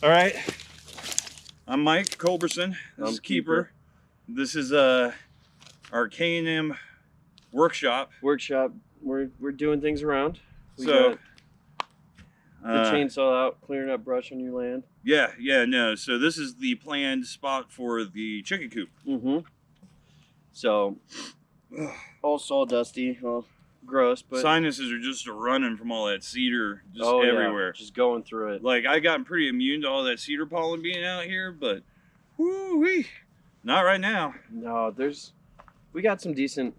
All right. I'm Mike Culberson. This is Keeper. This is our K&M workshop. We're doing things around. We So got the chainsaw out, clearing up brush on your land. No. So this is the planned spot for the chicken coop. So all sawdusty, all gross, but sinuses are just running from all that cedar everywhere. Yeah, just going through it. Like I gotten pretty immune to all that cedar pollen being out here, but whoo-wee, not right now. No, we got some decent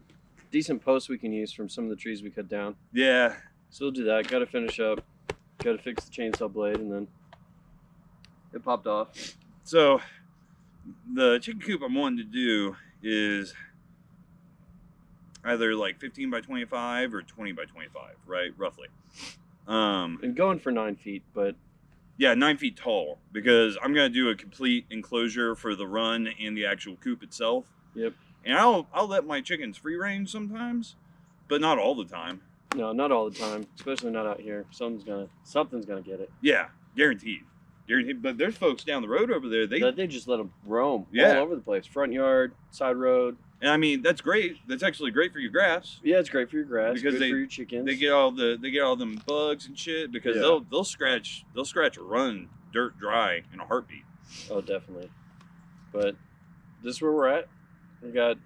posts we can use from some of the trees we cut down. Yeah. So we'll do that. Got to finish up. Got to fix the chainsaw blade, and then it popped off. So the chicken coop I'm wanting to do is either like 15 by 25 or 20 by 25, right? Roughly. And going for 9 feet, but yeah, 9 feet tall, because I'm gonna do a complete enclosure for the run and the actual coop itself. Yep. And I'll let my chickens free range sometimes, but not all the time. No, not all the time, especially not out here. Something's gonna get it. Yeah, guaranteed. But there's folks down the road over there. They just let them roam all over the place, front yard, side road. And I mean, that's great. That's actually great for your grass. Yeah, it's great for your grass. Because good for your chickens. They get all them bugs and shit, because they'll scratch a run dirt dry in a heartbeat. Oh, definitely. But this is where we're at. We got,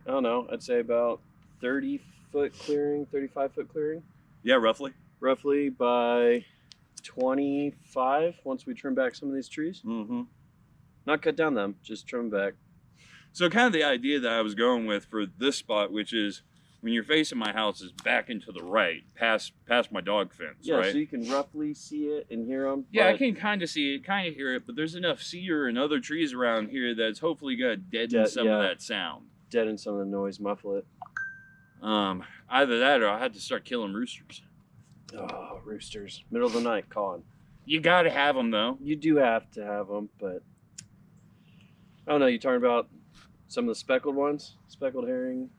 I don't know, I'd say about 30-foot clearing, 35-foot clearing. Yeah, roughly. Roughly by 25 once we trim back some of these trees. Not cut down them, just trim them back. So kind of the idea that I was going with for this spot, which is when you're facing my house, is back into the right, past my dog fence, yeah, right? So you can roughly see it and hear them. Yeah, I can kind of see it, kind of hear it, but there's enough cedar and other trees around here that's hopefully going to deaden some of that sound. Deaden some of the noise, muffle it. Either that or I'll have to start killing roosters. Oh, roosters. Middle of the night, calling. You got to have them, though. You do have to have them, but I don't know, you talking about some of the speckled ones? Speckled herring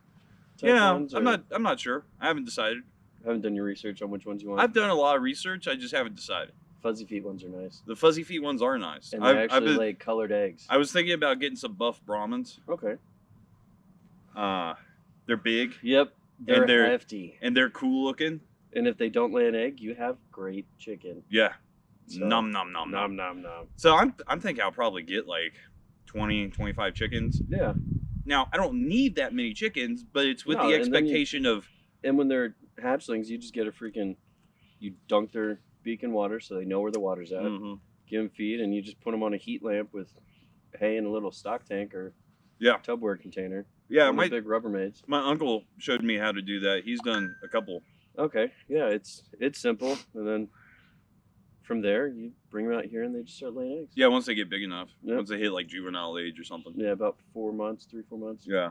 type ones? I'm not sure. I haven't decided. Haven't done your research on which ones you want? I've done a lot of research. I just haven't decided. Fuzzy feet ones are nice. The fuzzy feet ones are nice. And they actually lay colored eggs. I was thinking about getting some buff Brahmins. Okay. They're big. Yep. They're hefty. And they're cool looking. And if they don't lay an egg, you have great chicken. Yeah. So, nom nom nom nom nom nom. So I'm thinking I'll probably get like 20, 25 chickens. Yeah. Now, I don't need that many chickens, but it's with the expectation of... And when they're hatchlings, you just get you dunk their beak in water so they know where the water's at. Give them feed, and you just put them on a heat lamp with hay in a little stock tank or Tupperware container. Yeah, my big Rubbermaids. My uncle showed me how to do that. He's done a couple. Okay, yeah, it's simple, and then from there you bring them out here and they just start laying eggs. Yeah, once they get big enough. Yep. Once they hit like juvenile age or something. Yeah, about 4 months, 3-4 months. Yeah.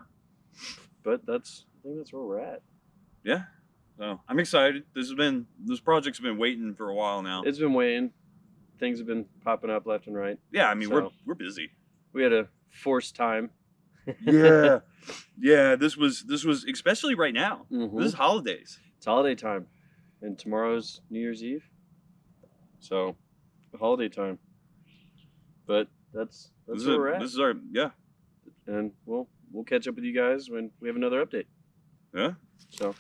But I think that's where we're at. Yeah. So I'm excited. This project's been waiting for a while now. It's been waiting. Things have been popping up left and right. Yeah, I mean we're busy. We had a forced time. Yeah. Yeah, this was especially right now. This is holidays. It's holiday time. And tomorrow's New Year's Eve. So holiday time. But that's where we're at. This is our And we'll catch up with you guys when we have another update. Yeah. So